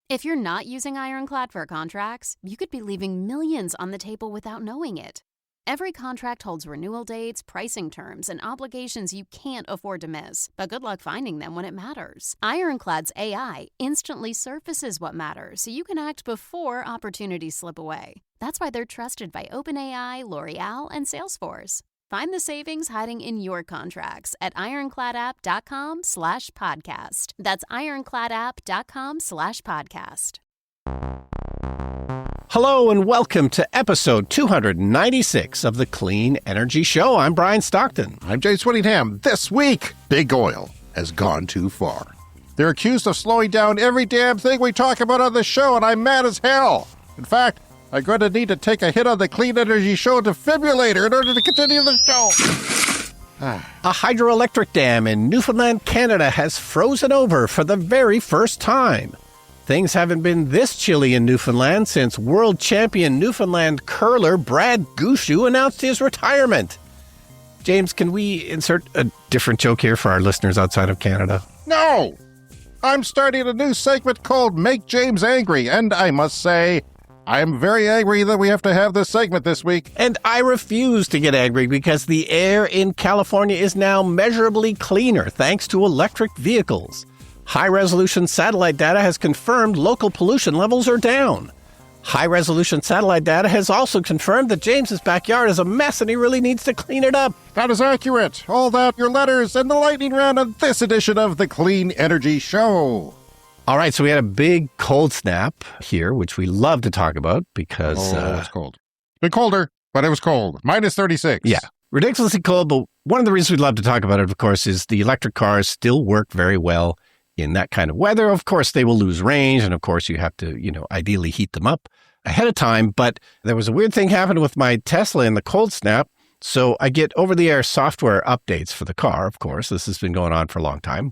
If you're not using Ironclad for contracts, you could be leaving millions on the table without knowing it. Every contract holds renewal dates, pricing terms, and obligations you can't afford to miss. But good luck finding them when it matters. Ironclad's AI instantly surfaces what matters so you can act before opportunities slip away. That's why they're trusted by OpenAI, L'Oreal, and Salesforce. Find the savings hiding in your contracts at ironcladapp.com/podcast. That's ironcladapp.com/podcast. Hello and welcome to episode 296 of the Clean Energy Show. I'm Brian Stockton. I'm Jay Swinningham. This week, big oil has gone too far. They're accused of slowing down every damn thing we talk about on the show, and I'm mad as hell. In fact, I'm going to need to take a hit on the Clean Energy Show defibrillator in order to continue the show. A hydroelectric dam in Newfoundland, Canada has frozen over for the very first time. Things haven't been this chilly in Newfoundland since world champion Newfoundland curler Brad Gushue announced his retirement. James, can we insert a different joke here for our listeners outside of Canada? No! I'm starting a new segment called Make James Angry, and I must say, I'm very angry that we have to have this segment this week. And I refuse to get angry because the air in California is now measurably cleaner thanks to electric vehicles. High-resolution satellite data has confirmed local pollution levels are down. High-resolution satellite data has also confirmed that James's backyard is a mess and he really needs to clean it up. That is accurate. All that, your letters, and the lightning round on this edition of the Clean Energy Show. All right, so we had a big cold snap here, which we love to talk about because... it's cold. A bit colder, but it was cold. Minus 36. Yeah, ridiculously cold, but one of the reasons we'd love to talk about it, of course, is the electric cars still work very well in that kind of weather. Of course, they will lose range, and of course, you have to, ideally heat them up ahead of time. But there was a weird thing happened with my Tesla in the cold snap. So I get over-the-air software updates for the car, of course. This has been going on for a long time.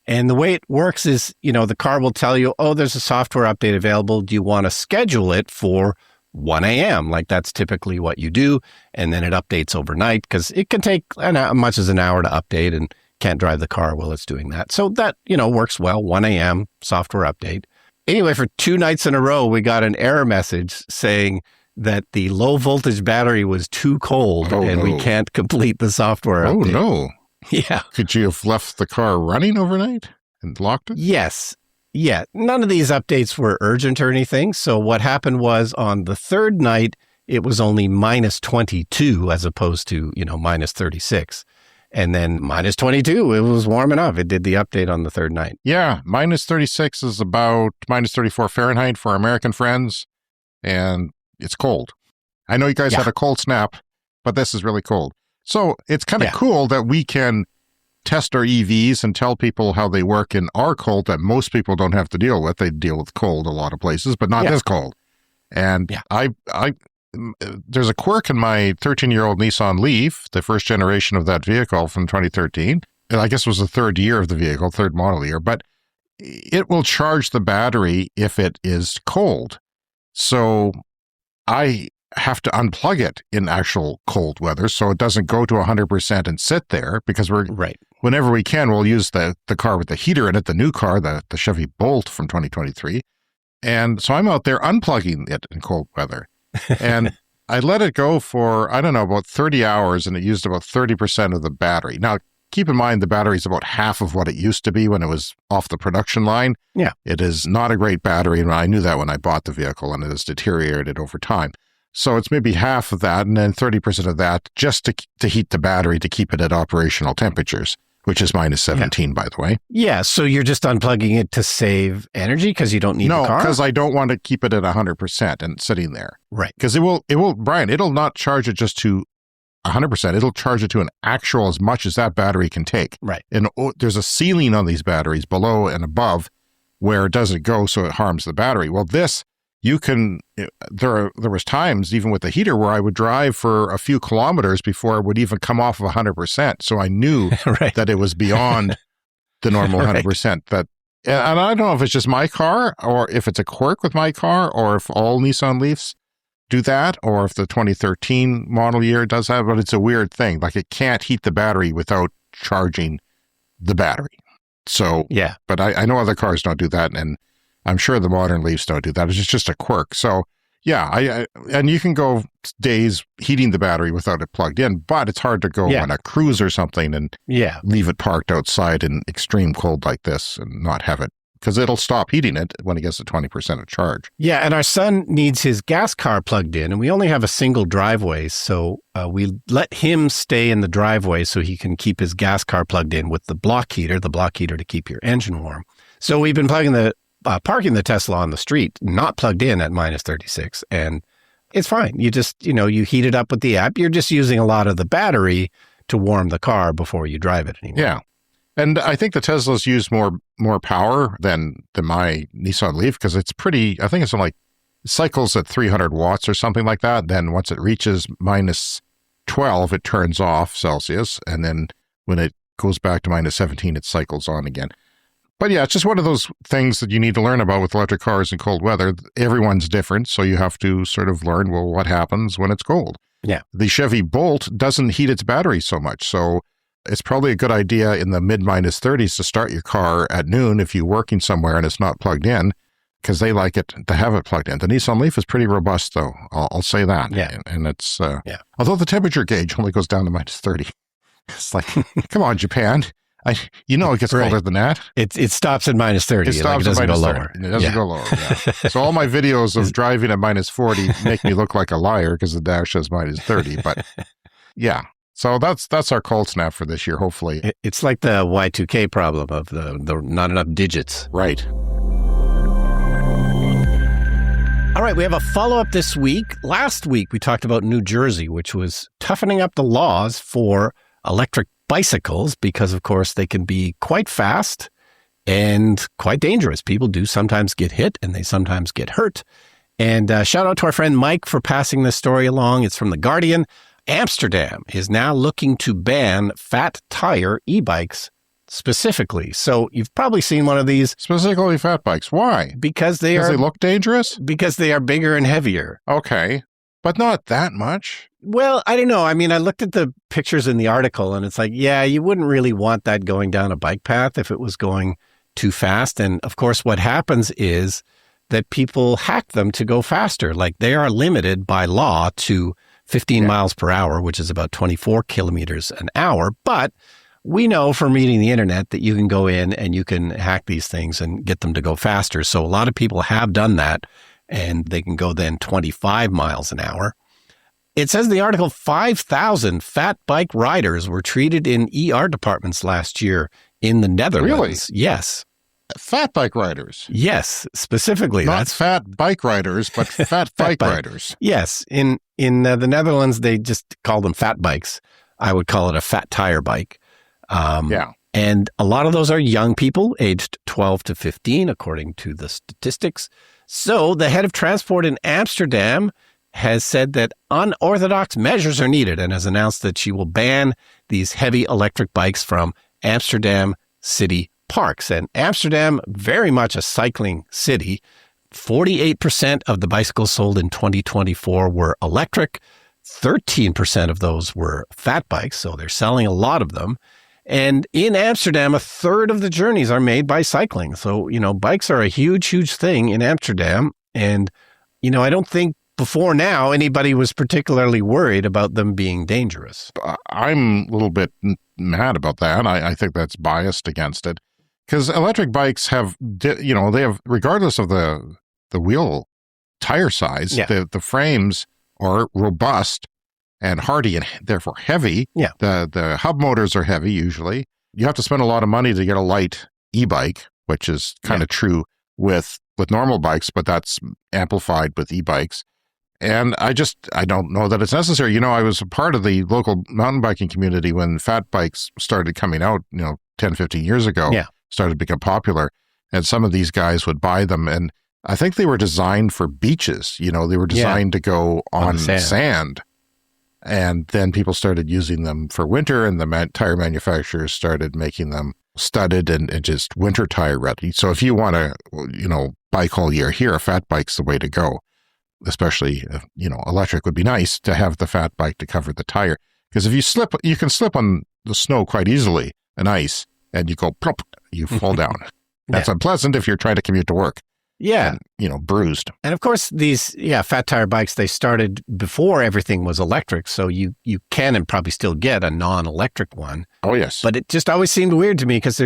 And the way it works is, the car will tell you, oh, there's a software update available. Do you want to schedule it for 1 a.m.? Like that's typically what you do. And then it updates overnight because it can take as much as an hour to update and can't drive the car while it's doing that. So that, works well. 1 a.m. software update. Anyway, for 2 nights in a row, we got an error message saying that the low voltage battery was too cold we can't complete the software update. No. Yeah. Could you have left the car running overnight and locked it? Yes. Yeah. None of these updates were urgent or anything. So what happened was on the third night, it was only minus 22 as opposed to, minus 36. And then minus 22, it was warm enough. It did the update on the third night. Yeah. Minus 36 is about minus 34 Fahrenheit for our American friends. And it's cold. I know you guys had a cold snap, but this is really cold. So it's kind of cool that we can test our EVs and tell people how they work in our cold that most people don't have to deal with. They deal with cold a lot of places, but not this cold. And there's a quirk in my 13-year-old Nissan Leaf, the first generation of that vehicle from 2013. And I guess it was the third year of the vehicle, third model year, but it will charge the battery if it is cold. So I have to unplug it in actual cold weather so it doesn't go to 100% and sit there because whenever we can, we'll use the car with the heater in it, the new car, the Chevy Bolt from 2023. And so I'm out there unplugging it in cold weather. And I let it go for, about 30 hours and it used about 30% of the battery. Now, keep in mind the battery is about half of what it used to be when it was off the production line. Yeah. It is not a great battery. And I knew that when I bought the vehicle and it has deteriorated over time. So it's maybe half of that and then 30% of that just to heat the battery to keep it at operational temperatures, which is minus 17, by the way. Yeah, so you're just unplugging it to save energy because you don't need the car? No, because I don't want to keep it at 100% and sitting there. Right. Because it will, Brian, it'll not charge it just to 100%. It'll charge it to an actual as much as that battery can take. Right. And there's a ceiling on these batteries below and above where it doesn't go so it harms the battery. Well, this... there was times even with the heater where I would drive for a few kilometers before it would even come off of 100%. So I knew that it was beyond the normal 100%. And I don't know if it's just my car or if it's a quirk with my car or if all Nissan Leafs do that or if the 2013 model year does that, but it's a weird thing. Like it can't heat the battery without charging the battery. So, but I know other cars don't do that. And I'm sure the modern Leafs don't do that. It's just a quirk. So yeah, and you can go days heating the battery without it plugged in, but it's hard to go on a cruise or something and leave it parked outside in extreme cold like this and not have it, because it'll stop heating it when it gets to 20% of charge. Yeah, and our son needs his gas car plugged in, and we only have a single driveway, so we let him stay in the driveway so he can keep his gas car plugged in with the block heater to keep your engine warm. So we've been parking the Tesla on the street, not plugged in at minus 36, and it's fine. You just, you heat it up with the app. You're just using a lot of the battery to warm the car before you drive it anymore. Yeah. And I think the Teslas use more power than my Nissan Leaf, because it's pretty, I think it's like cycles at 300 watts or something like that. Then once it reaches minus 12, it turns off Celsius. And then when it goes back to minus 17, it cycles on again. But yeah, it's just one of those things that you need to learn about with electric cars in cold weather. Everyone's different, so you have to sort of learn, well, what happens when it's cold? Yeah. The Chevy Bolt doesn't heat its battery so much, so it's probably a good idea in the mid-minus 30s to start your car at noon if you're working somewhere and it's not plugged in, because they like it to have it plugged in. The Nissan Leaf is pretty robust, though. I'll say that. Yeah. And it's, although the temperature gauge only goes down to minus 30. It's like, come on, Japan. It gets colder than that. It stops at minus 30. It stops at minus 30. It doesn't go lower. Yeah. So all my videos of driving at minus 40 make me look like a liar because the dash says minus 30. But yeah. So that's our cold snap for this year, hopefully. It's like the Y2K problem of the not enough digits. Right. All right, we have a follow-up this week. Last week, we talked about New Jersey, which was toughening up the laws for electric bicycles because, of course, they can be quite fast and quite dangerous. People do sometimes get hit and they sometimes get hurt. And shout out to our friend Mike for passing this story along. It's from The Guardian. Amsterdam is now looking to ban fat tire e-bikes specifically. So you've probably seen one of these. Specifically fat bikes. Why? Because they look dangerous? Because they are bigger and heavier. Okay. But not that much. Well, I don't know. I mean, I looked at the pictures in the article and it's like, yeah, you wouldn't really want that going down a bike path if it was going too fast. And of course, what happens is that people hack them to go faster. Like they are limited by law to 15 miles per hour, which is about 24 kilometers an hour. But we know from reading the internet that you can go in and you can hack these things and get them to go faster. So a lot of people have done that and they can go then 25 miles an hour. It says in the article 5,000 fat bike riders were treated in ER departments last year in the Netherlands. Really? Yes. Fat bike riders? Yes, specifically. Not fat bike riders, but fat bike riders. Yes. In the Netherlands, they just call them fat bikes. I would call it a fat tire bike. And a lot of those are young people aged 12 to 15, according to the statistics. So the head of transport in Amsterdam has said that unorthodox measures are needed and has announced that she will ban these heavy electric bikes from Amsterdam city parks. And Amsterdam, very much a cycling city. 48% of the bicycles sold in 2024 were electric. 13% of those were fat bikes, so they're selling a lot of them. And in Amsterdam, a third of the journeys are made by cycling. So, bikes are a huge, huge thing in Amsterdam. And, I don't think before now anybody was particularly worried about them being dangerous. I'm a little bit mad about that. I think that's biased against it. Because electric bikes have, they have, regardless of the wheel tire size, the frames are robust and hardy and therefore heavy. Yeah. The hub motors are heavy usually. You have to spend a lot of money to get a light e-bike, which is kind of true with normal bikes, but that's amplified with e-bikes. And I don't know that it's necessary. I was a part of the local mountain biking community when fat bikes started coming out, 10, 15 years ago, started to become popular. And some of these guys would buy them. And I think they were designed for beaches. They were designed to go on sand. And then people started using them for winter, and the tire manufacturers started making them studded and just winter tire ready. So if you want to, bike all year here, a fat bike's the way to go. Especially, electric would be nice to have the fat bike to cover the tire. Because if you slip, you can slip on the snow quite easily, and ice, and you go plop, you fall down. That's unpleasant if you're trying to commute to work. Yeah. And, bruised. And of course, these, fat tire bikes, they started before everything was electric. So you can and probably still get a non-electric one. Oh, yes. But it just always seemed weird to me because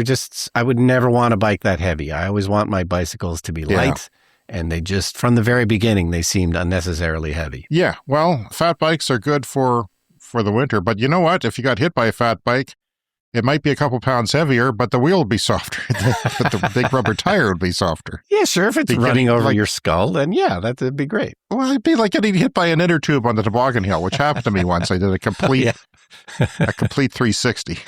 I would never want a bike that heavy. I always want my bicycles to be light. And they just, from the very beginning, they seemed unnecessarily heavy. Yeah. Well, fat bikes are good for the winter. But you know what? If you got hit by a fat bike, it might be a couple pounds heavier, but the wheel would be softer. But the big rubber tire would be softer. Yeah, sure. If it's running over your skull, then that'd be great. Well, it'd be like getting hit by an inner tube on the toboggan hill, which happened to me once. I did a complete 360,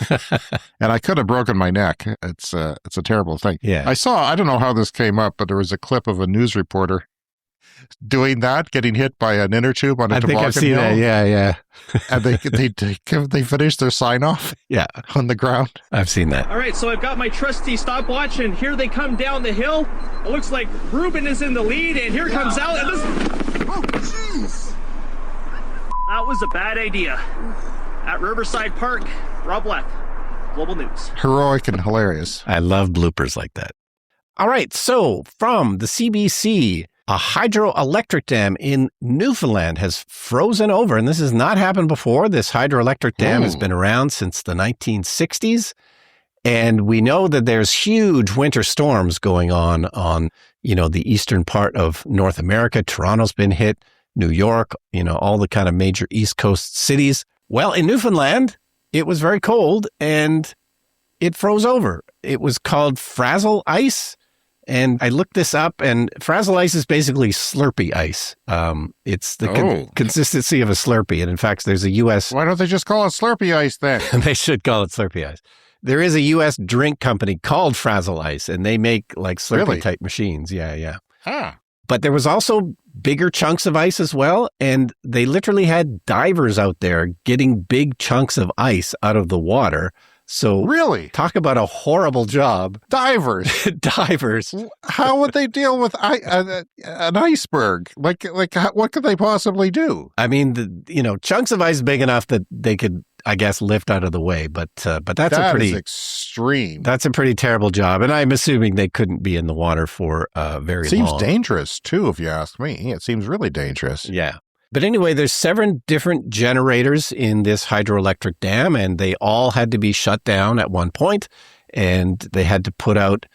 and I could have broken my neck. It's a terrible thing. Yeah. I don't know how this came up, but there was a clip of a news reporter doing that, getting hit by an inner tube on a toboggan hill. I think I've seen that. Yeah. And they finished their sign off. Yeah, on the ground. I've seen that. All right, so I've got my trusty stopwatch, and here they come down the hill. It looks like Ruben is in the lead, and here comes Al. And this. Oh, jeez! That was a bad idea. At Riverside Park, Rob Leth, Global News. Heroic and hilarious. I love bloopers like that. All right, so from the CBC, a hydroelectric dam in Newfoundland has frozen over, and this has not happened before. This hydroelectric dam has been around since the 1960s, and we know that there's huge winter storms going on the eastern part of North America. Toronto's been hit, New York, all the kind of major East Coast cities. Well, in Newfoundland, it was very cold, and it froze over. It was called frazzle ice. And I looked this up, and frazzle ice is basically Slurpee ice. It's the consistency of a Slurpee. And in fact, there's a U.S. Why don't they just call it Slurpee ice then? They should call it Slurpee ice. There is a U.S. drink company called Frazzle Ice, and they make like Slurpee-type machines. Yeah. Huh. But there was also bigger chunks of ice as well, and they literally had divers out there getting big chunks of ice out of the water. So really, talk about a horrible job. Divers. How would they deal with an iceberg? Like, what could they possibly do? I mean, chunks of ice big enough that they could, I guess, lift out of the way. But that's a pretty extreme. That's a pretty terrible job, and I'm assuming they couldn't be in the water for very long. Seems dangerous too, if you ask me. It seems really dangerous. Yeah. But anyway, there's 7 different generators in this hydroelectric dam, and they all had to be shut down at one point, and they had to put out,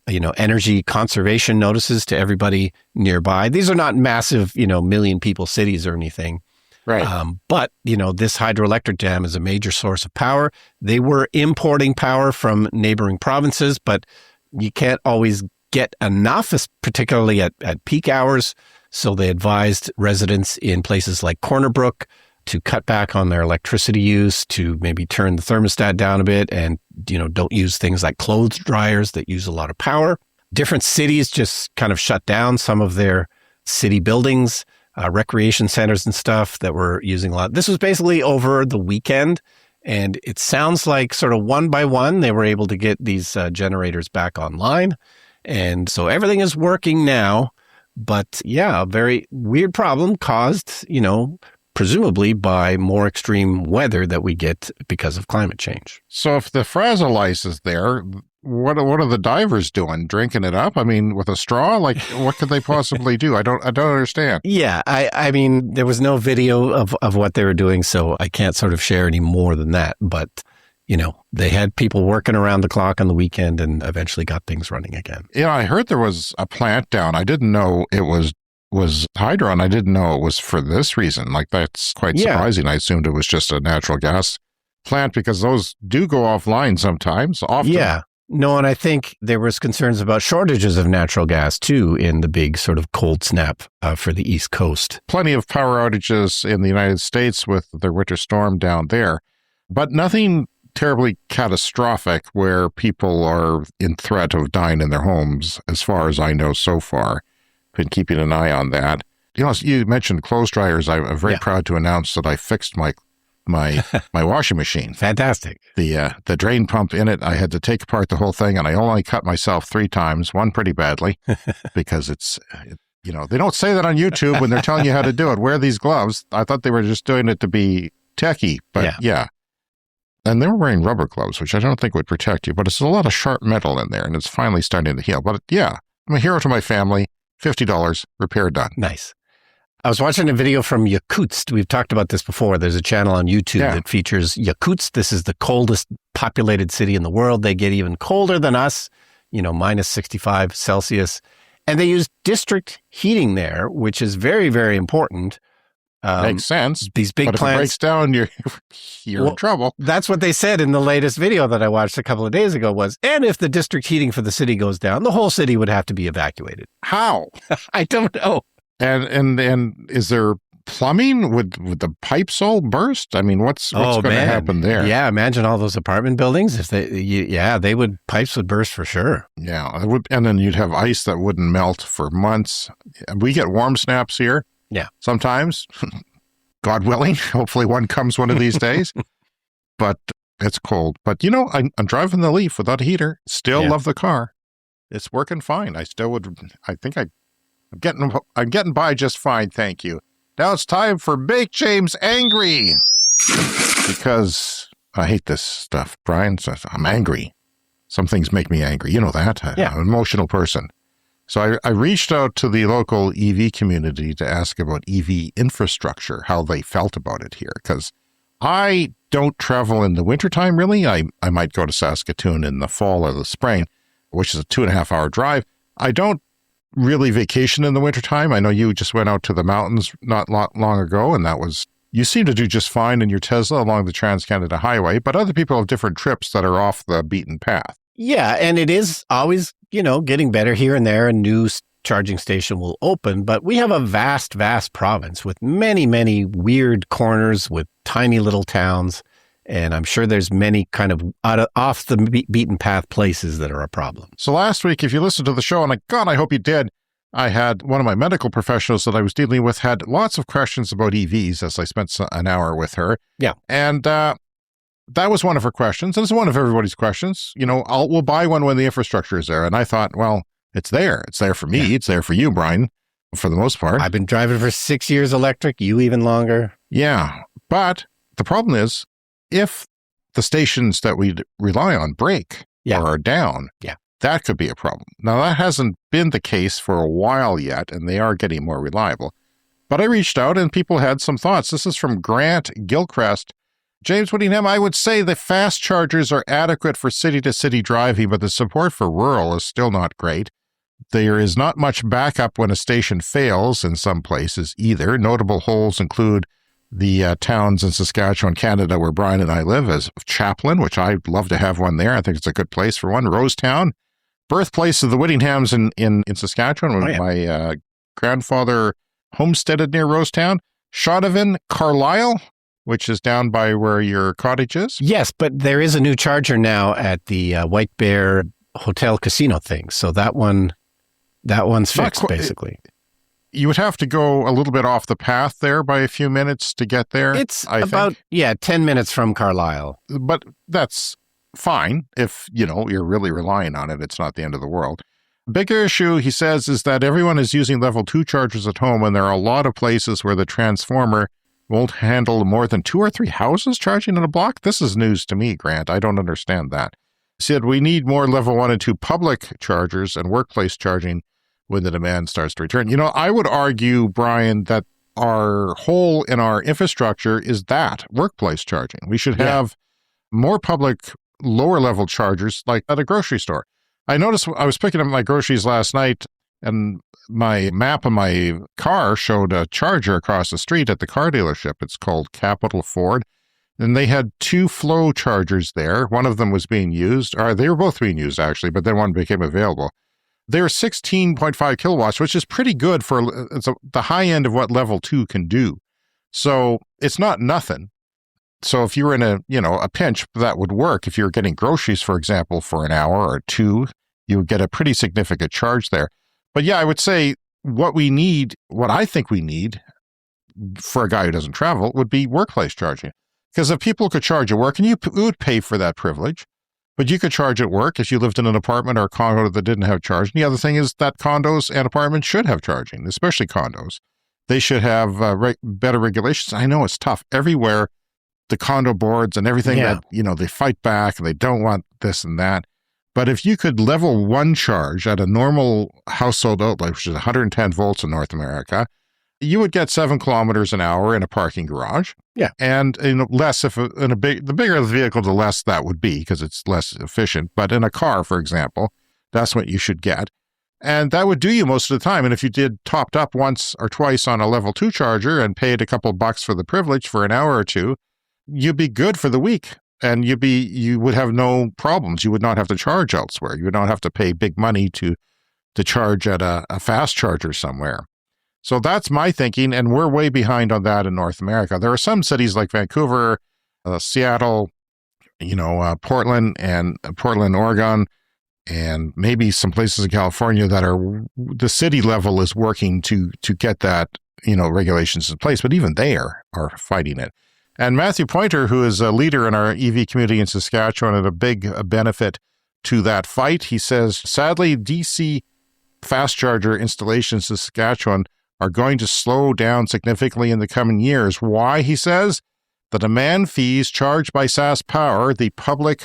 energy conservation notices to everybody nearby. These are not massive, million people cities or anything. Right. But, this hydroelectric dam is a major source of power. They were importing power from neighboring provinces, but you can't always get enough, particularly at peak hours. So they advised residents in places like Corner Brook to cut back on their electricity use, to maybe turn the thermostat down a bit, and, don't use things like clothes dryers that use a lot of power. Different cities just kind of shut down some of their city buildings, recreation centers and stuff that were using a lot. This was basically over the weekend, and it sounds like sort of one by one, they were able to get these generators back online. And so everything is working now. But a very weird problem caused, presumably by more extreme weather that we get because of climate change. So if the frazzle ice is there, what are the divers doing? Drinking it up? I mean, with a straw? Like, what could they possibly do? I don't understand. Yeah, I mean, there was no video of what they were doing, so I can't sort of share any more than that. But they had people working around the clock on the weekend and eventually got things running again. Yeah, I heard there was a plant down. I didn't know it was hydro, and I didn't know it was for this reason. Like, that's quite surprising. I assumed it was just a natural gas plant because those do go offline sometimes, often. Yeah. No, and I think there was concerns about shortages of natural gas, too, in the big sort of cold snap for the East Coast. Plenty of power outages in the United States with the winter storm down there, but nothing terribly catastrophic where people are in threat of dying in their homes, as far as I know so far. Been keeping an eye on that. You mentioned clothes dryers. I'm very proud to announce that I fixed my washing machine. Fantastic. The drain pump in it, I had to take apart the whole thing, and I only cut myself 3 times, one pretty badly, because they don't say that on YouTube when they're telling you how to do it. Wear these gloves. I thought they were just doing it to be techie, but yeah. And they were wearing rubber gloves, which I don't think would protect you, but it's a lot of sharp metal in there, and it's finally starting to heal. But yeah, I'm a hero to my family. $50, repair done. Nice. I was watching a video from Yakutsk. We've talked about this before. There's a channel on YouTube that features Yakutsk. This is the coldest populated city in the world. They get even colder than us, minus 65 Celsius. And they use district heating there, which is very, very important. Makes sense. These big but plants. If it breaks down, you're in trouble. That's what they said in the latest video that I watched a couple of days ago and if the district heating for the city goes down, the whole city would have to be evacuated. How? I don't know. And is there plumbing? Would the pipes all burst? I mean, what's going to happen there? Yeah, imagine all those apartment buildings. If pipes would burst for sure. Yeah, it would, and then you'd have ice that wouldn't melt for months. We get warm snaps here. Yeah, sometimes, God willing. Hopefully, one comes one of these days. But it's cold. But I'm driving the Leaf without a heater. Still love the car. It's working fine. I still would. I'm getting by just fine, thank you. Now it's time for Make James Angry. Because I hate this stuff, Brian. So I'm angry. Some things make me angry. You know that. I'm an emotional person. So I reached out to the local EV community to ask about EV infrastructure, how they felt about it here. Because I don't travel in the wintertime, really. I might go to Saskatoon in the fall or the spring, which is a 2.5-hour drive. I don't really vacation in the wintertime. I know you just went out to the mountains not long ago, and you seem to do just fine in your Tesla along the Trans-Canada Highway, but other people have different trips that are off the beaten path. Yeah, and it is always, getting better here and there. A new charging station will open, but we have a vast, vast province with many, many weird corners with tiny little towns, and I'm sure there's many kind of off the beaten path places that are a problem. So last week, if you listened to the show, and I hope you did, I had one of my medical professionals that I was dealing with had lots of questions about EVs as I spent an hour with her. Yeah. And that was one of her questions. And it's one of everybody's questions. We'll buy one when the infrastructure is there. And I thought, well, it's there. It's there for me. Yeah. It's there for you, Brian, for the most part. I've been driving for 6 years electric, you even longer. Yeah. But the problem is, if the stations that we rely on break or are down, that could be a problem. Now, that hasn't been the case for a while yet, and they are getting more reliable. But I reached out, and people had some thoughts. This is from Grant Gilchrist. James Whittingham, I would say the fast chargers are adequate for city-to-city driving, but the support for rural is still not great. There is not much backup when a station fails in some places either. Notable holes include the towns in Saskatchewan, Canada, where Brian and I live, as Chaplin, which I'd love to have one there. I think it's a good place for one. Rosetown, birthplace of the Whittinghams in Saskatchewan. My grandfather homesteaded near Rosetown. Shaunavon, Carlisle, which is down by where your cottage is. Yes, but there is a new charger now at the White Bear Hotel Casino thing. So that one's fixed, basically. You would have to go a little bit off the path there by a few minutes to get there. It's about 10 minutes from Carlisle. But that's fine if, you're really relying on it. It's not the end of the world. Bigger issue, he says, is that everyone is using level 2 chargers at home, and there are a lot of places where the transformer won't handle more than 2 or 3 houses charging in a block. This is news to me, Grant. I don't understand that. He said we need more level 1 and 2 public chargers and workplace charging when the demand starts to return. I would argue, Brian, that our hole in our infrastructure is that workplace charging. We should have more public lower level chargers like at a grocery store. I noticed I was picking up my groceries last night and my map on my car showed a charger across the street at the car dealership. It's called Capital Ford. And they had 2 flow chargers there. One of them was being used, or they were both being used actually, but then one became available. They're 16.5 kilowatts, which is pretty good for the high end of what level 2 can do. So it's not nothing. So if you were in a pinch, that would work. If you're getting groceries, for example, for an hour or 2, you would get a pretty significant charge there. But yeah, I would say what I think we need for a guy who doesn't travel would be workplace charging. Because if people could charge at work, and you would pay for that privilege, but you could charge at work if you lived in an apartment or a condo that didn't have charging. The other thing is that condos and apartments should have charging, especially condos. They should have better regulations. I know it's tough. Everywhere, the condo boards and everything that, they fight back and they don't want this and that. But if you could level one charge at a normal household outlet, which is 110 volts in North America, you would get 7 kilometers an hour in a parking garage. Yeah. And less the bigger the vehicle, the less that would be because it's less efficient. But in a car, for example, that's what you should get. And that would do you most of the time. And if you did topped up once or twice on a level 2 charger and paid a couple bucks for the privilege for an hour or two, you'd be good for the week. And you would have no problems. You would not have to charge elsewhere. You would not have to pay big money to charge at a fast charger somewhere. So that's my thinking, and we're way behind on that in North America. There are some cities like Vancouver, Seattle, Portland, Oregon, and maybe some places in California that are the city level is working to get that regulations in place. But even they are fighting it. And Matthew Pointer, who is a leader in our EV community in Saskatchewan and a big benefit to that fight, he says, sadly, DC fast charger installations in Saskatchewan are going to slow down significantly in the coming years. Why, he says? The demand fees charged by SaskPower, the public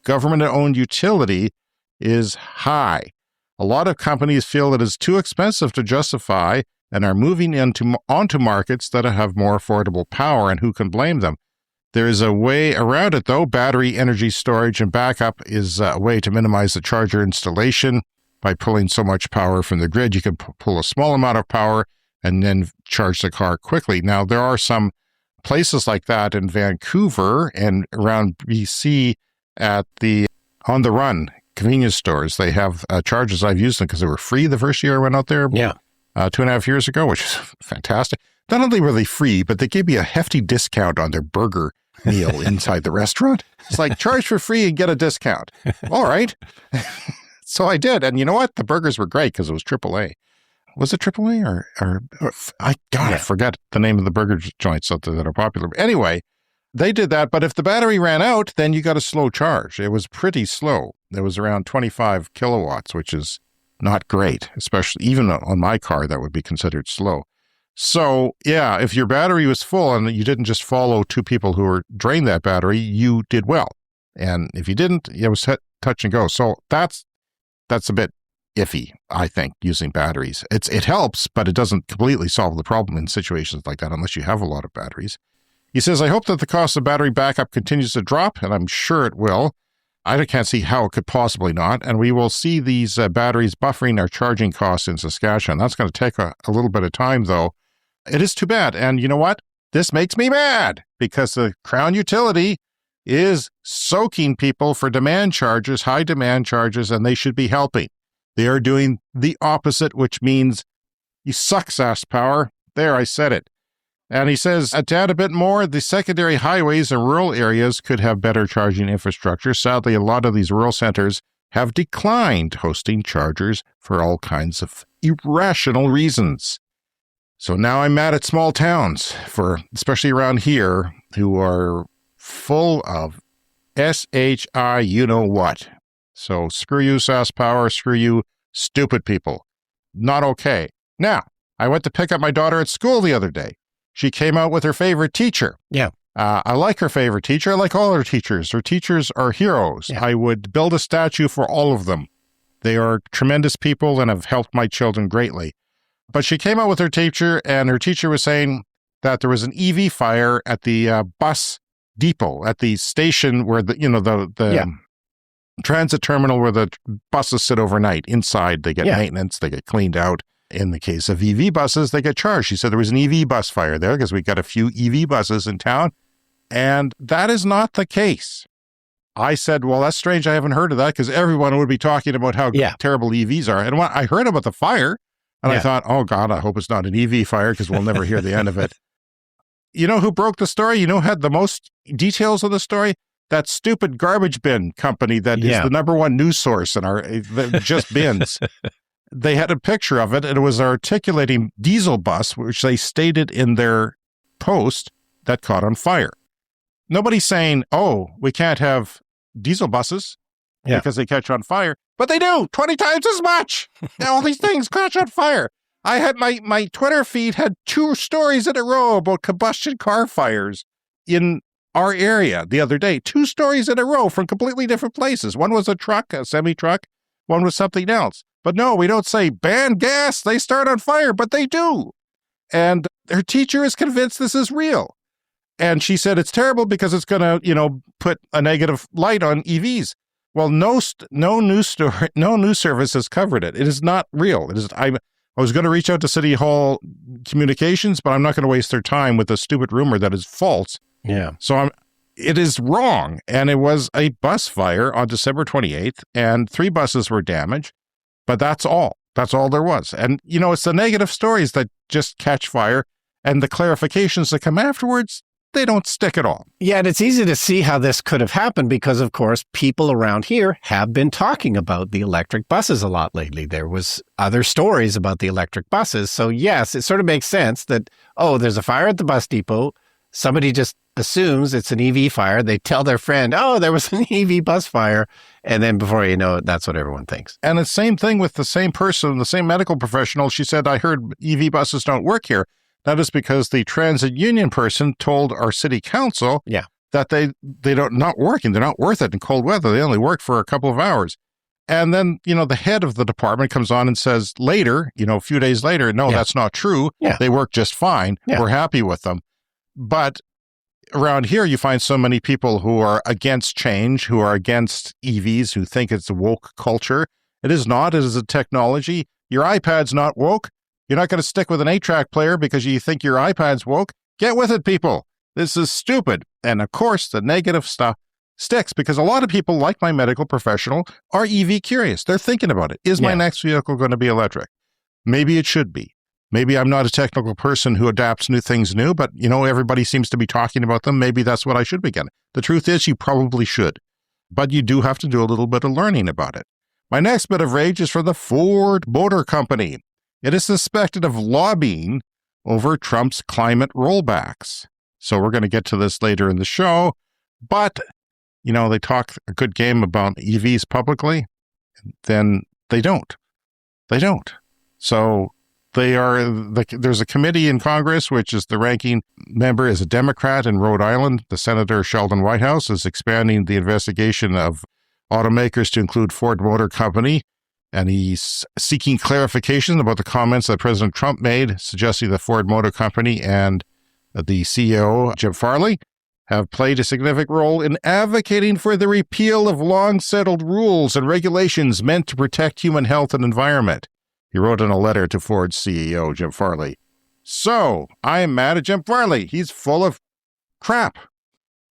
government-owned utility, is high. A lot of companies feel it is too expensive to justify and are moving onto markets that have more affordable power, and who can blame them? There is a way around it, though. Battery energy storage and backup is a way to minimize the charger installation. By pulling so much power from the grid, you can pull a small amount of power and then charge the car quickly. Now, there are some places like that in Vancouver and around BC at the On the Run convenience stores. They have chargers. I've used them because they were free the first year I went out there. Yeah. 2.5 years ago, which is fantastic. Not only were they free, but they gave me a hefty discount on their burger meal inside the restaurant. It's like, charge for free and get a discount. All right. So I did. And you know what? The burgers were great because it was AAA. Was it AAA or I forget the name of the burger joints out there that are popular. Anyway, they did that. But if the battery ran out, then you got a slow charge. It was pretty slow. It was around 25 kilowatts, which is not great, especially even on my car, that would be considered slow. So yeah, if your battery was full and you didn't just follow two people who were drained that battery, you did well. And if you didn't, it was touch and go. So that's a bit iffy, I think, using batteries. It helps, but it doesn't completely solve the problem in situations like that unless you have a lot of batteries. He says, I hope that the cost of battery backup continues to drop, and I'm sure it will. I can't see how it could possibly not, and we will see these batteries buffering our charging costs in Saskatchewan. That's going to take a little bit of time, though. It is too bad, and you know what? This makes me mad, because the Crown utility is soaking people for demand charges, high demand charges, and they should be helping. They are doing the opposite, which means you suck, SaskPower. There, I said it. And he says, to add a bit more, the secondary highways in rural areas could have better charging infrastructure. Sadly, a lot of these rural centers have declined hosting chargers for all kinds of irrational reasons. So now I'm mad at small towns, especially around here, who are full of SHI you-know-what. So screw you, SaskPower, screw you, stupid people. Not okay. Now, I went to pick up my daughter at school the other day. She came out with her favorite teacher. Yeah. I like her favorite teacher. I like all her teachers. Her teachers are heroes. Yeah. I would build a statue for all of them. They are tremendous people and have helped my children greatly. But she came out with her teacher, and her teacher was saying that there was an EV fire at the bus depot, at the station where the transit terminal where the buses sit overnight. Inside, they get maintenance, they get cleaned out. In the case of EV buses, they get charged. She said there was an EV bus fire there because we got a few EV buses in town, and that is not the case. I said, well, that's strange. I haven't heard of that because everyone would be talking about how terrible EVs are. And when I heard about the fire, and I thought, oh, God, I hope it's not an EV fire because we'll never hear the end of it. You know who broke the story? You know who had the most details of the story? That stupid garbage bin company that is the number one news source in our just bins. They had a picture of it, and it was an articulating diesel bus, which they stated in their post that caught on fire. Nobody's saying, oh, we can't have diesel buses because they catch on fire. But they do 20 times as much. All these things catch on fire. I had my Twitter feed had 2 stories in a row about combustion car fires in our area the other day. 2 stories in a row from completely different places. One was a truck, a semi-truck. One was something else. But no, we don't say ban gas, they start on fire, but they do. And her teacher is convinced this is real. And she said it's terrible because it's going to, put a negative light on EVs. Well, no news service has covered it. It is not real. I was going to reach out to City Hall Communications, but I'm not going to waste their time with a stupid rumor that is false. Yeah. So it is wrong. And it was a bus fire on December 28th, and 3 buses were damaged. But that's all. That's all there was. And, it's the negative stories that just catch fire, and the clarifications that come afterwards, they don't stick at all. Yeah, and it's easy to see how this could have happened because, of course, people around here have been talking about the electric buses a lot lately. There was other stories about the electric buses. So, yes, it sort of makes sense that, there's a fire at the bus depot. Somebody just assumes it's an EV fire. They tell their friend, there was an EV bus fire. And then before you know it, that's what everyone thinks. And the same thing with the same person, the same medical professional. She said, I heard EV buses don't work here. That is because the transit union person told our city council that they don't not working. They're not worth it in cold weather. They only work for a couple of hours. And then, the head of the department comes on and says later, a few days later, no, that's not true. Yeah. They work just fine. Yeah. We're happy with them. But around here, you find so many people who are against change, who are against EVs, who think it's a woke culture. It is not. It is a technology. Your iPad's not woke. You're not going to stick with an 8-track player because you think your iPad's woke. Get with it, people. This is stupid. And of course, the negative stuff sticks because a lot of people, like my medical professional, are EV curious. They're thinking about it. Is my next vehicle going to be electric? Maybe it should be. Maybe I'm not a technical person who adapts new things but, everybody seems to be talking about them. Maybe that's what I should be getting. The truth is you probably should, but you do have to do a little bit of learning about it. My next bit of rage is for the Ford Motor Company. It is suspected of lobbying over Trump's climate rollbacks. So we're going to get to this later in the show, but, they talk a good game about EVs publicly, then they don't. They don't. So there's a committee in Congress, which is the ranking member is a Democrat in Rhode Island. The Senator Sheldon Whitehouse is expanding the investigation of automakers to include Ford Motor Company. And he's seeking clarification about the comments that President Trump made, suggesting the Ford Motor Company and the CEO, Jim Farley, have played a significant role in advocating for the repeal of long-settled rules and regulations meant to protect human health and environment. He wrote in a letter to Ford's CEO, Jim Farley. So, I am mad at Jim Farley. He's full of crap.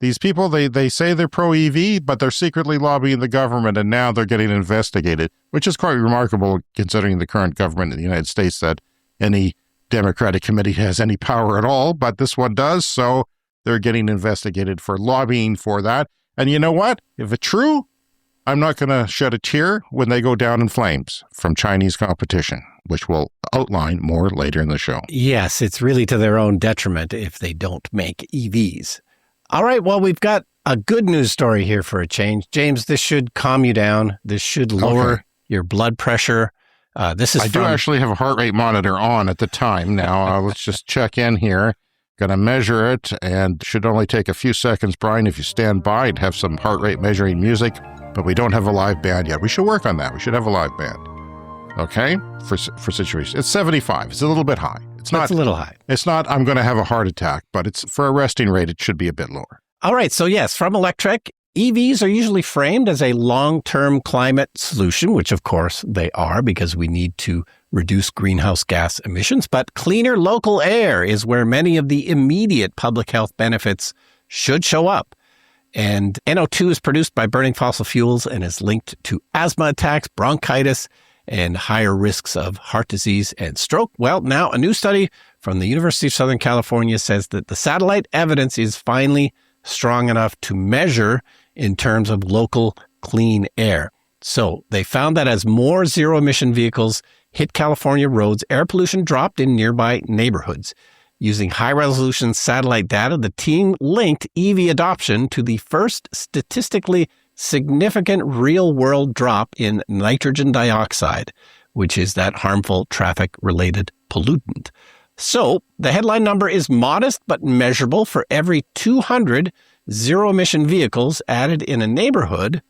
These people, they say they're pro-EV, but they're secretly lobbying the government, and now they're getting investigated, which is quite remarkable considering the current government in the United States that any Democratic committee has any power at all, but this one does, so they're getting investigated for lobbying for that. And you know what? If it's true, I'm not going to shed a tear when they go down in flames from Chinese competition, which we'll outline more later in the show. Yes, it's really to their own detriment if they don't make EVs. All right, well, we've got a good news story here for a change. James, this should calm you down. This should lower your blood pressure. I do actually have a heart rate monitor on at the time now. Let's just check in here. Going to measure it, and should only take a few seconds, Brian, if you stand by and have some heart rate measuring music. But we don't have a live band yet. We should work on that. We should have a live band. Okay? For situations. It's 75. It's a little bit high. It's a little high. It's not, I'm going to have a heart attack, but it's for a resting rate, it should be a bit lower. All right. So yes, from Electric, EVs are usually framed as a long-term climate solution, which of course they are because we need to reduce greenhouse gas emissions. But cleaner local air is where many of the immediate public health benefits should show up. And NO2 is produced by burning fossil fuels and is linked to asthma attacks, bronchitis, and higher risks of heart disease and stroke. Well, now a new study from the University of Southern California says that the satellite evidence is finally strong enough to measure in terms of local clean air. So they found that as more zero-emission vehicles hit California roads, air pollution dropped in nearby neighborhoods. Using high-resolution satellite data, the team linked EV adoption to the first statistically significant real-world drop in nitrogen dioxide, which is that harmful traffic-related pollutant. So the headline number is modest but measurable. For every 200 zero-emission vehicles added in a neighborhood,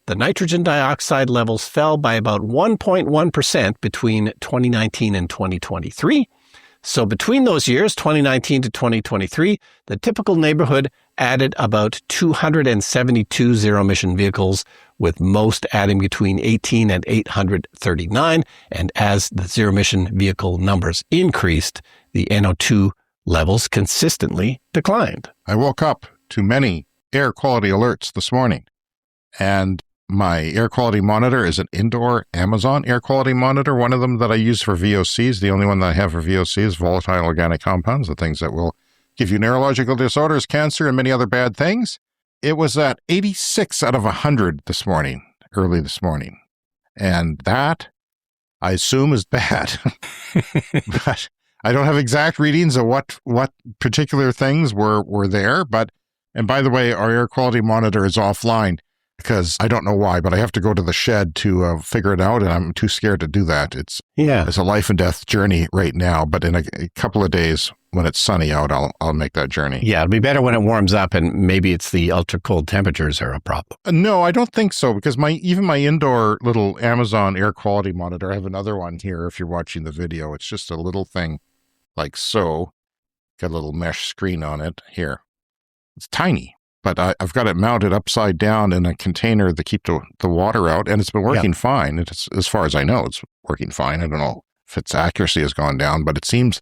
the nitrogen dioxide levels fell by about 1.1% between 2019 and 2023. So between those years, 2019 to 2023, the typical neighborhood added about 272 zero-emission vehicles, with most adding between 18 and 839. And as the zero-emission vehicle numbers increased, the NO2 levels consistently declined. I woke up to many air quality alerts this morning, and my air quality monitor is an indoor Amazon air quality monitor. One of them that I use for VOCs, the only one that I have for VOCs, volatile organic compounds, the things that will give you neurological disorders, cancer, and many other bad things. It was at 86 out of 100 this morning, early this morning. And that, I assume, is bad. But I don't have exact readings of what particular things were there. And by the way, our air quality monitor is offline, because I don't know why, but I have to go to the shed to figure it out, and I'm too scared to do that. It's a life and death journey right now, but in a couple of days when it's sunny out, I'll make that journey. Yeah, it'll be better when it warms up, and maybe it's the ultra cold temperatures are a problem. No, I don't think so, because even my indoor little Amazon air quality monitor, I have another one here if you're watching the video. It's just a little thing like so. Got a little mesh screen on it here. It's tiny. But I've got it mounted upside down in a container to keep the water out, and it's been working fine. It's, as far as I know, it's working fine. I don't know if its accuracy has gone down, but it seems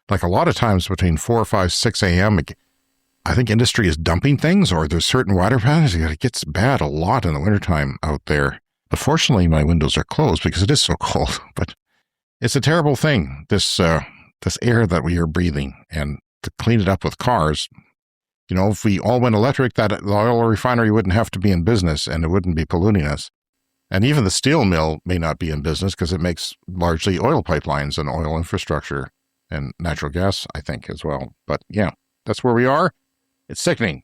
like a lot of times between 4, 5, 6 a.m., I think industry is dumping things, or there's certain water patterns. It gets bad a lot in the wintertime out there. But fortunately, my windows are closed because it is so cold. But it's a terrible thing, this air that we are breathing, and to clean it up with cars. You know, if we all went electric, the oil refinery wouldn't have to be in business, and it wouldn't be polluting us. And even the steel mill may not be in business because it makes largely oil pipelines and oil infrastructure and natural gas, I think, as well. But yeah, that's where we are. It's sickening.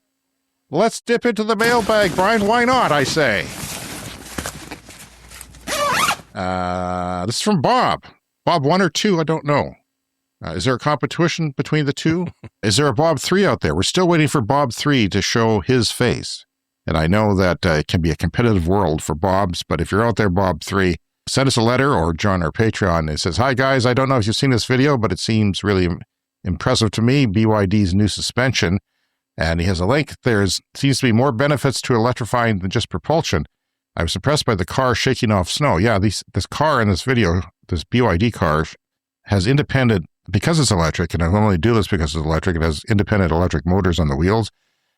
Let's dip into the mailbag, Brian. Why not, I say? This is from Bob. Bob 1 or 2, I don't know. Is there a competition between the two? Is there a Bob 3 out there? We're still waiting for Bob 3 to show his face. And I know that it can be a competitive world for Bobs, but if you're out there, Bob 3, send us a letter or join our Patreon. It says, "Hi guys, I don't know if you've seen this video, but it seems really impressive to me, BYD's new suspension." And he has a link. Seems to be more benefits to electrifying than just propulsion. I was impressed by the car shaking off snow. Yeah, this car in this video, this BYD car, has independent, because it's electric, and I only do this because it's electric, it has independent electric motors on the wheels,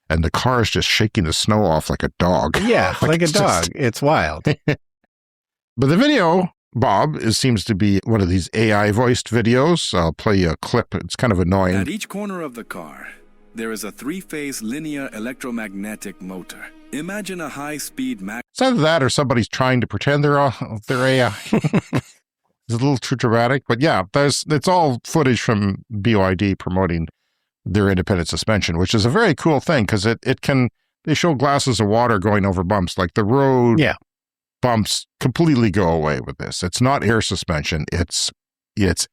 and the car is just shaking the snow off like a dog. Yeah, like a dog. It's wild. But the video, Bob, seems to be one of these AI-voiced videos. I'll play you a clip. It's kind of annoying. At each corner of the car, there is a 3-phase linear electromagnetic motor. Imagine a high-speed It's either that or somebody's trying to pretend they're AI. It's a little too dramatic, but yeah, it's all footage from BYD promoting their independent suspension, which is a very cool thing because they show glasses of water going over bumps, like the road bumps completely go away with this. It's not air suspension. It's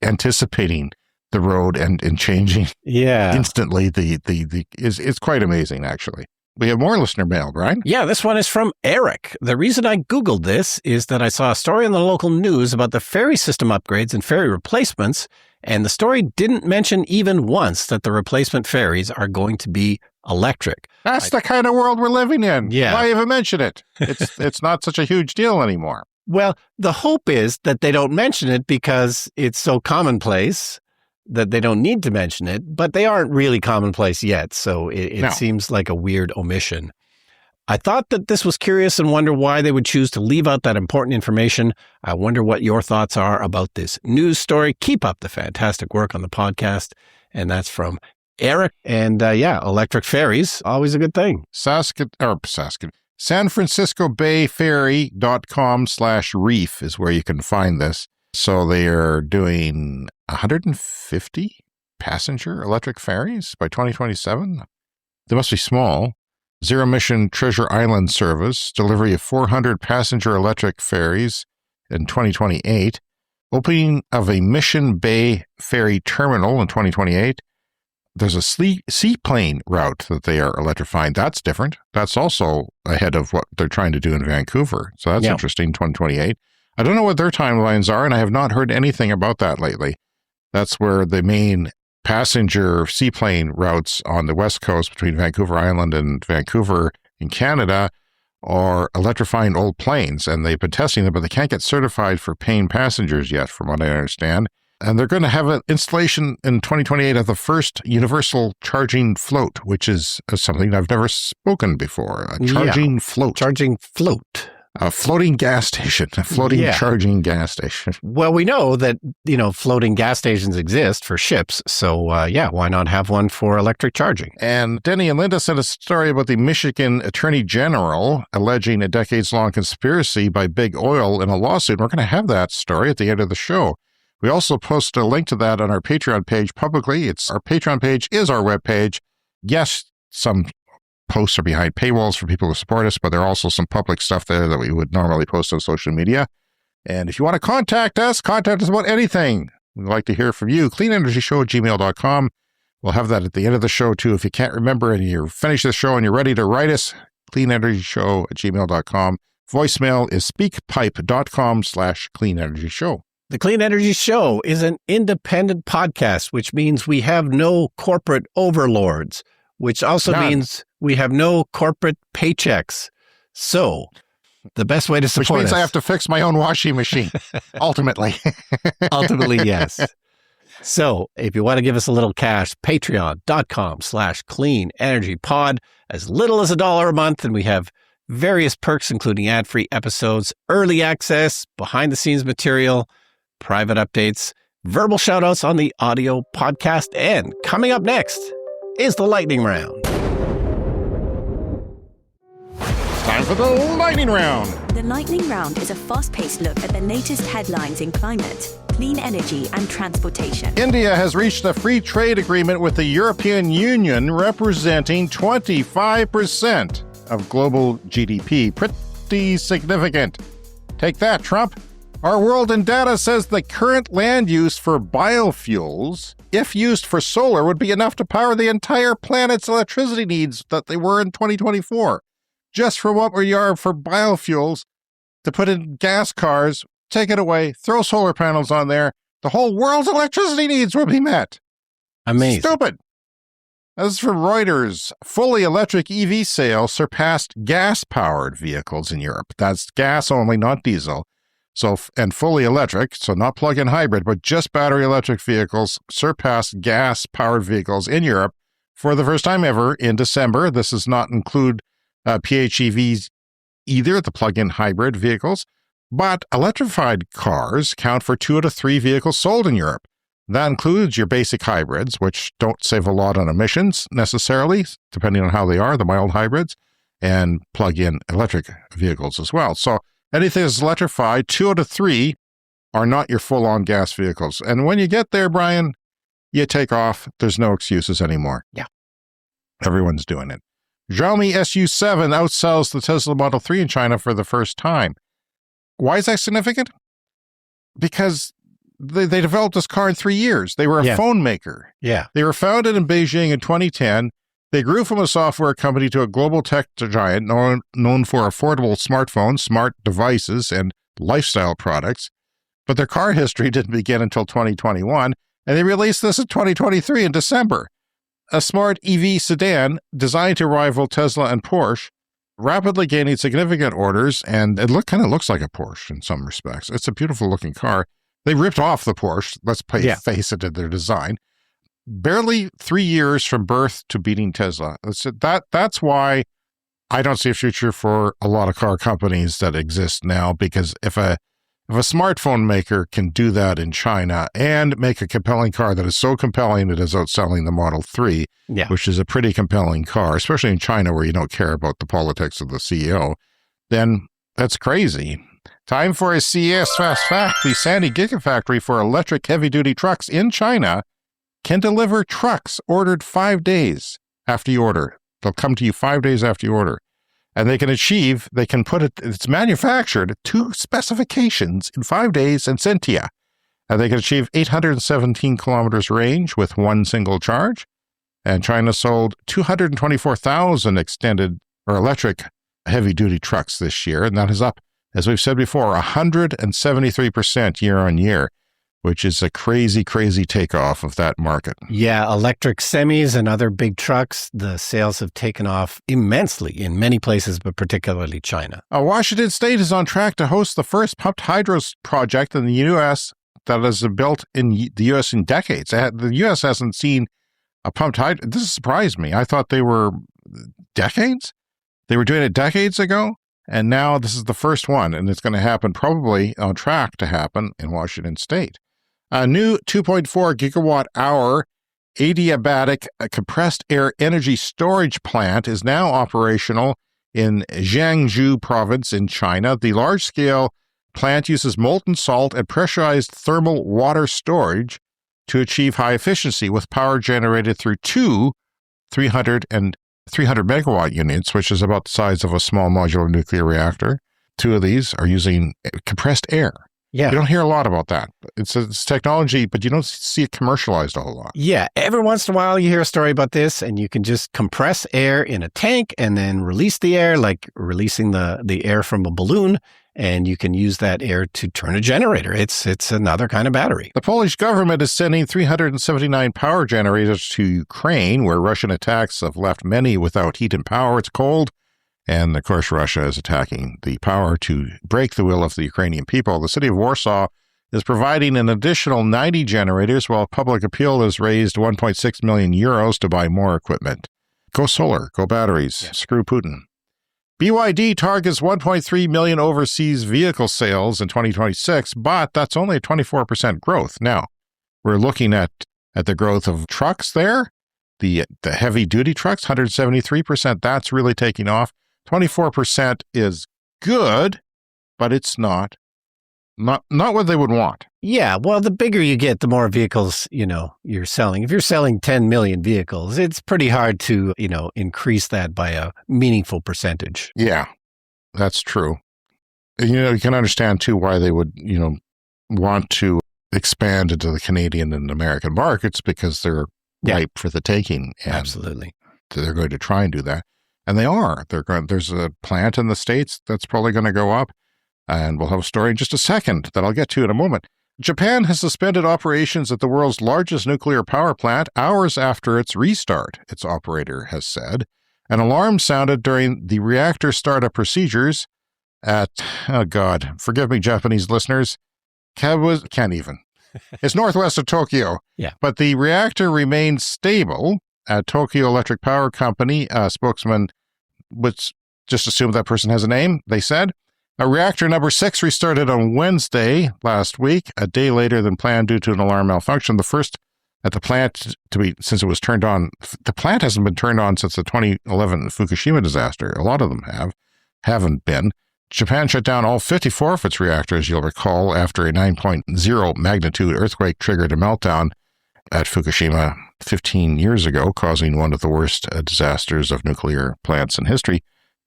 anticipating the road and changing instantly. It's quite amazing, actually. We have more listener mail, Brian. Yeah, this one is from Eric. The reason I Googled this is that I saw a story in the local news about the ferry system upgrades and ferry replacements, and the story didn't mention even once that the replacement ferries are going to be electric. That's the kind of world we're living in. Yeah. Why even mention it? It's not such a huge deal anymore. Well, the hope is that they don't mention it because it's so commonplace that they don't need to mention it, but they aren't really commonplace yet, so it seems like a weird omission. I thought that this was curious and wonder why they would choose to leave out that important information. I wonder what your thoughts are about this news story. Keep up the fantastic work on the podcast. And that's from Eric. And electric ferries, always a good thing. San Francisco Bay Ferry.com/reef is where you can find this. So they are doing 150 passenger electric ferries by 2027. They must be small. Zero-emission Treasure Island service, delivery of 400 passenger electric ferries in 2028, opening of a Mission Bay ferry terminal in 2028, there's a seaplane route that they are electrifying. That's different. That's also ahead of what they're trying to do in Vancouver. So that's interesting, 2028. I don't know what their timelines are, and I have not heard anything about that lately. That's where the main passenger seaplane routes on the west coast between Vancouver Island and Vancouver in Canada are electrifying old planes, and they've been testing them, but they can't get certified for paying passengers yet, from what I understand. And they're going to have an installation in 2028 of the first universal charging float, which is something I've never spoken before. A charging float. Charging float. A floating gas station. A floating charging gas station. Well, we know that, floating gas stations exist for ships. So, why not have one for electric charging? And Denny and Linda sent a story about the Michigan Attorney General alleging a decades-long conspiracy by Big Oil in a lawsuit. We're going to have that story at the end of the show. We also post a link to that on our Patreon page publicly. Our Patreon page is our webpage. Yes, some posts are behind paywalls for people who support us, but there are also some public stuff there that we would normally post on social media. And if you want to contact us about anything. We'd like to hear from you. cleanenergyshow@gmail.com. We'll have that at the end of the show, too. If you can't remember and you're finished the show and you're ready to write us, cleanenergyshow@gmail.com. Voicemail is speakpipe.com/cleanenergyshow. The Clean Energy Show is an independent podcast, which means we have no corporate overlords, which also means we have no corporate paychecks. So the best way to support us... Which means I have to fix my own washing machine, ultimately. Ultimately, yes. So if you want to give us a little cash, patreon.com/cleanenergypod, as little as $1 a month, and we have various perks, including ad-free episodes, early access, behind-the-scenes material, private updates, verbal shout-outs on the audio podcast, and coming up next is the lightning round. Time for the lightning round. The lightning round is a fast-paced look at the latest headlines in climate, clean energy, and transportation. India has reached a free trade agreement with the European Union representing 25% of global GDP. Pretty significant. Take that, Trump. Our World in Data says the current land use for biofuels, if used for solar, would be enough to power the entire planet's electricity needs that they were in 2024. Just for what we are for biofuels, to put in gas cars, take it away, throw solar panels on there, the whole world's electricity needs will be met. Amazing. Stupid. As for Reuters, fully electric EV sales surpassed gas-powered vehicles in Europe. That's gas only, not diesel. And fully electric, so not plug-in hybrid, but just battery electric vehicles surpassed gas-powered vehicles in Europe for the first time ever in December. This does not include PHEVs either, the plug-in hybrid vehicles, but electrified cars count for 2 out of 3 vehicles sold in Europe. That includes your basic hybrids, which don't save a lot on emissions necessarily, depending on how they are, the mild hybrids, and plug-in electric vehicles as well. So anything that's electrified, 2 out of 3 are not your full-on gas vehicles. And when you get there, Brian, you take off. There's no excuses anymore. Yeah. Everyone's doing it. Xiaomi SU7 outsells the Tesla Model 3 in China for the first time. Why is that significant? Because they developed this car in 3 years. They were a phone maker. Yeah. They were founded in Beijing in 2010. They grew from a software company to a global tech giant known for affordable smartphones, smart devices, and lifestyle products. But their car history didn't begin until 2021, and they released this in 2023 in December. A smart EV sedan designed to rival Tesla and Porsche, rapidly gaining significant orders, and it kind of looks like a Porsche in some respects. It's a beautiful looking car. They ripped off the Porsche, let's face it, in their design. Barely 3 years from birth to beating Tesla. That's why I don't see a future for a lot of car companies that exist now, because if a smartphone maker can do that in China and make a compelling car that is so compelling it is outselling the Model 3, which is a pretty compelling car, especially in China where you don't care about the politics of the CEO, then that's crazy. Time for a CES Fast Fact. The Sandy Gigafactory for electric heavy-duty trucks in China can deliver trucks ordered 5 days after you order. They'll come to you 5 days after you order. And it's manufactured to specifications in 5 days and sent to you. And they can achieve 817 kilometers range with one single charge. And China sold 224,000 extended or electric heavy-duty trucks this year, and that is up, as we've said before, 173% year on year, which is a crazy, crazy takeoff of that market. Yeah, electric semis and other big trucks, the sales have taken off immensely in many places, but particularly China. Washington State is on track to host the first pumped hydro project in the U.S. that is built in the U.S. in decades. The U.S. hasn't seen a pumped hydro. This surprised me. I thought they were decades. They were doing it decades ago, and now this is the first one, and it's going to happen probably on track to happen in Washington State. A new 2.4 gigawatt hour adiabatic compressed air energy storage plant is now operational in Jiangsu province in China. The large-scale plant uses molten salt and pressurized thermal water storage to achieve high efficiency with power generated through two 300 megawatt units, which is about the size of a small modular nuclear reactor. Two of these are using compressed air. Yeah. You don't hear a lot about that. It's technology, but you don't see it commercialized a whole lot. Yeah. Every once in a while you hear a story about this and you can just compress air in a tank and then release the air, like releasing the air from a balloon, and you can use that air to turn a generator. It's another kind of battery. The Polish government is sending 379 power generators to Ukraine, where Russian attacks have left many without heat and power. It's cold. And, of course, Russia is attacking the power to break the will of the Ukrainian people. The city of Warsaw is providing an additional 90 generators, while public appeal has raised 1.6 million euros to buy more equipment. Go solar, go batteries, Screw Putin. BYD targets 1.3 million overseas vehicle sales in 2026, but that's only a 24% growth. Now, we're looking at the growth of trucks there, the heavy-duty trucks, 173%. That's really taking off. 24% is good, but it's not what they would want. Yeah, well, the bigger you get, the more vehicles, you're selling. If you're selling 10 million vehicles, it's pretty hard to, increase that by a meaningful percentage. Yeah, that's true. You can understand, too, why they would, want to expand into the Canadian and American markets, because they're ripe for the taking. And absolutely. They're going to try and do that. And they are. There's a plant in the States that's probably going to go up. And we'll have a story in just a second that I'll get to in a moment. Japan has suspended operations at the world's largest nuclear power plant hours after its restart, its operator has said. An alarm sounded during the reactor startup procedures at, oh God, forgive me, Japanese listeners, can't even. It's northwest of Tokyo. Yeah. But the reactor remained stable at Tokyo Electric Power Company. A spokesman would just assume that person has a name, they said. Reactor number 6 restarted on Wednesday last week, a day later than planned due to an alarm malfunction. The first at the plant since it was turned on. The plant hasn't been turned on since the 2011 Fukushima disaster. A lot of them haven't been. Japan shut down all 54 of its reactors, you'll recall, after a 9.0 magnitude earthquake triggered a meltdown at Fukushima 15 years ago, causing one of the worst disasters of nuclear plants in history.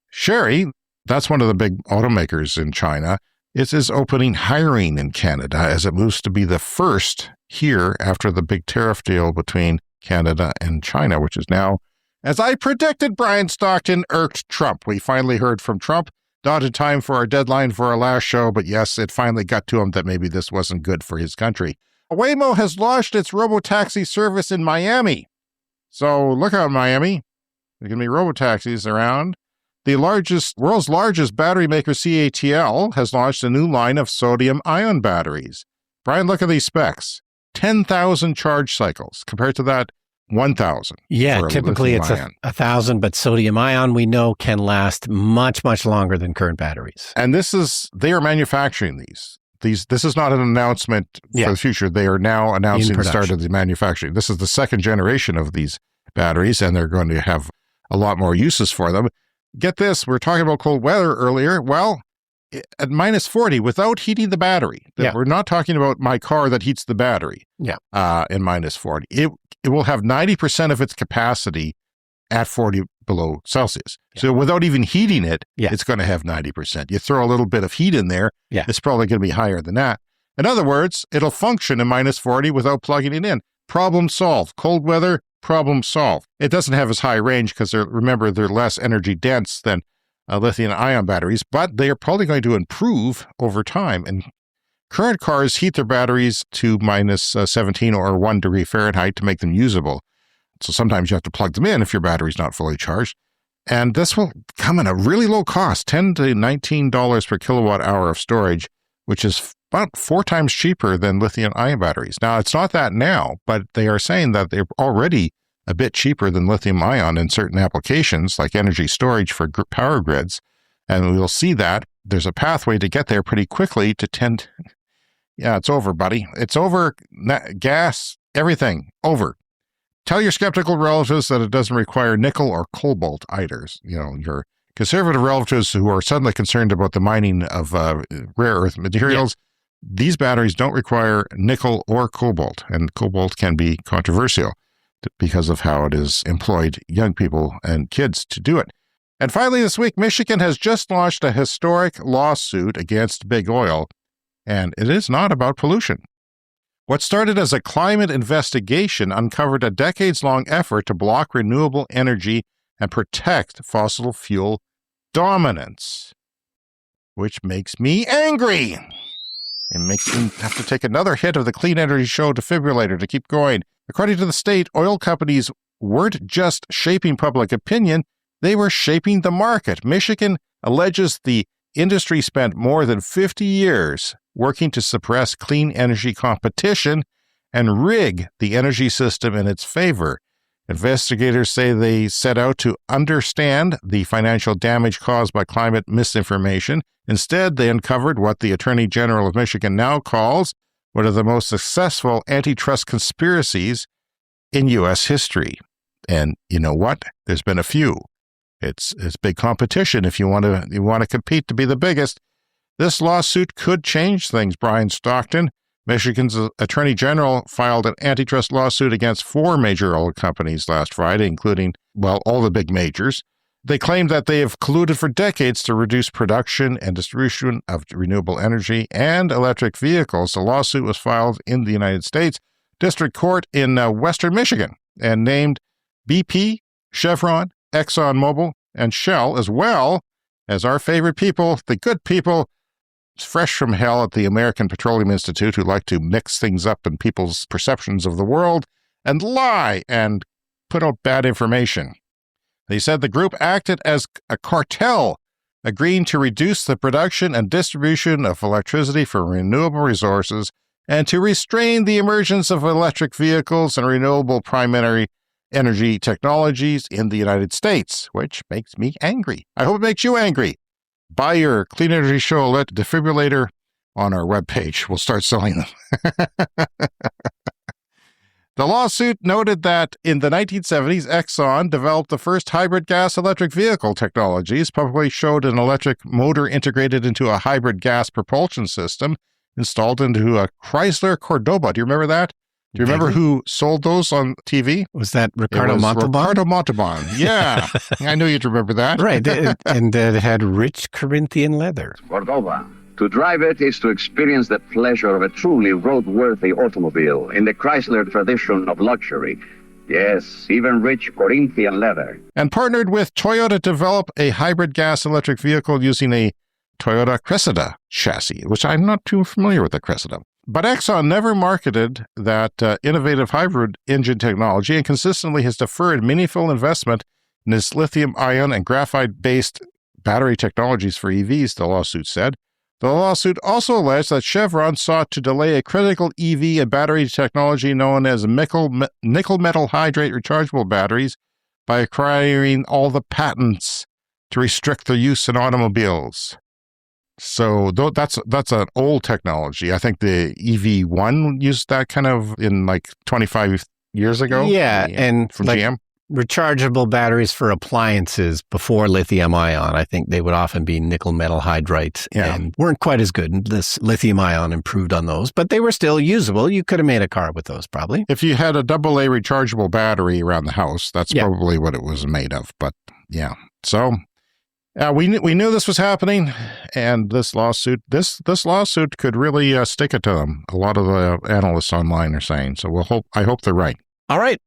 Sherry, that's one of the big automakers in China, is opening hiring in Canada as it moves to be the first here after the big tariff deal between Canada and China, which is now, as I predicted, Brian Stockton, irked Trump. We finally heard from Trump, not in time for our deadline for our last show, but yes, it finally got to him that maybe this wasn't good for his country. Waymo has launched its robotaxi service in Miami. So look out, Miami. There can be robotaxis around. The world's largest battery maker, CATL, has launched a new line of sodium-ion batteries. Brian, look at these specs. 10,000 charge cycles compared to that 1,000. Yeah, typically it's 1,000, but sodium-ion we know can last much, much longer than current batteries. And they are manufacturing these. This is not an announcement for the future. They are now announcing the start of the manufacturing. This is the second generation of these batteries, and they're going to have a lot more uses for them. Get this, we were talking about cold weather earlier. Well, at minus 40, without heating the battery, we're not talking about my car that heats the battery in minus 40. It will have 90% of its capacity at 40 below Celsius. Yeah. So without even heating it, it's going to have 90%. You throw a little bit of heat in there, it's probably going to be higher than that. In other words, it'll function in minus 40 without plugging it in. Problem solved. Cold weather, problem solved. It doesn't have as high range because remember, they're less energy dense than lithium-ion batteries, but they are probably going to improve over time. And current cars heat their batteries to minus 17 or 1 degree Fahrenheit to make them usable. So sometimes you have to plug them in if your battery's not fully charged. And this will come at a really low cost, $10 to $19 per kilowatt hour of storage, which is about 4 times cheaper than lithium-ion batteries. Now, it's not that now, but they are saying that they're already a bit cheaper than lithium-ion in certain applications, like energy storage for power grids. And we'll see that there's a pathway to get there pretty quickly to tend. Yeah, it's over, buddy. It's over. Gas, everything, over. Tell your skeptical relatives that it doesn't require nickel or cobalt either. You know, your conservative relatives who are suddenly concerned about the mining of rare earth materials, these batteries don't require nickel or cobalt, and cobalt can be controversial because of how it is employed young people and kids to do it. And finally, this week, Michigan has just launched a historic lawsuit against big oil, and it is not about pollution. What started as a climate investigation uncovered a decades-long effort to block renewable energy and protect fossil fuel dominance, which makes me angry. It makes me have to take another hit of the Clean Energy Show defibrillator to keep going. According to the state, oil companies weren't just shaping public opinion, they were shaping the market. Michigan alleges the industry spent more than 50 years working to suppress clean energy competition and rig the energy system in its favor. Investigators say they set out to understand the financial damage caused by climate misinformation. Instead, they uncovered what the Attorney General of Michigan now calls one of the most successful antitrust conspiracies in U.S. history. And you know what? There's been a few. It's big competition if you want to compete to be the biggest. This lawsuit could change things, Brian Stockton. Michigan's Attorney General filed an antitrust lawsuit against 4 major oil companies last Friday, including, well, all the big majors. They claimed that they have colluded for decades to reduce production and distribution of renewable energy and electric vehicles. The lawsuit was filed in the United States District Court in Western Michigan and named BP, Chevron, ExxonMobil, and Shell, as well as our favorite people, the good people, fresh from hell at the American Petroleum Institute, who like to mix things up in people's perceptions of the world and lie and put out bad information. They said the group acted as a cartel, agreeing to reduce the production and distribution of electricity from renewable resources and to restrain the emergence of electric vehicles and renewable primary energy technologies in the United States, which makes me angry. I hope it makes you angry. Buy your Clean Energy Show defibrillator on our webpage. We'll start selling them. The lawsuit noted that in the 1970s, Exxon developed the first hybrid gas-electric vehicle technologies, publicly showed an electric motor integrated into a hybrid gas propulsion system installed into a Chrysler Cordoba. Do you remember that? Do you remember who sold those on TV? Was that Ricardo Montalban? Ricardo Montalban, yeah. I knew you'd remember that. Right, and it had rich Corinthian leather. Cordoba. To drive it is to experience the pleasure of a truly roadworthy automobile in the Chrysler tradition of luxury. Yes, even rich Corinthian leather. And partnered with Toyota to develop a hybrid gas-electric vehicle using a Toyota Cressida chassis, which I'm not too familiar with the Cressida. But Exxon never marketed that innovative hybrid engine technology and consistently has deferred meaningful investment in its lithium-ion and graphite-based battery technologies for EVs, the lawsuit said. The lawsuit also alleged that Chevron sought to delay a critical EV and battery technology known as nickel metal hydrate rechargeable batteries by acquiring all the patents to restrict their use in automobiles. So that's an old technology. I think the EV1 used that kind of in like 25 years ago. Yeah, and from like GM. Rechargeable batteries for appliances before lithium-ion, I think they would often be nickel metal hydride and weren't quite as good. This lithium-ion improved on those, but they were still usable. You could have made a car with those probably. If you had a AA rechargeable battery around the house, that's probably what it was made of. But yeah, so we knew this was happening, and this lawsuit could really stick it to them. A lot of the analysts online are saying so. I hope they're right. All right.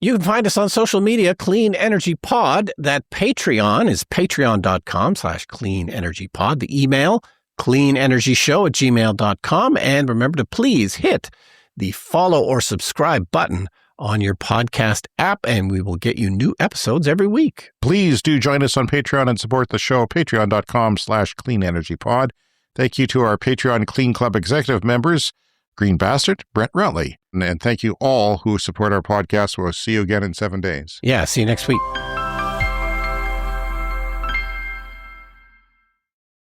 You can find us on social media, Clean Energy Pod. That Patreon is patreon.com/cleanenergypod. The email, cleanenergyshow@gmail.com. And remember to please hit the follow or subscribe button on your podcast app, and we will get you new episodes every week. Please do join us on Patreon and support the show, patreon.com/cleanenergypod. Thank you to our Patreon Clean Club executive members, Green Bastard, Brent Rutley. And thank you all who support our podcast. We'll see you again in 7 days. Yeah, see you next week.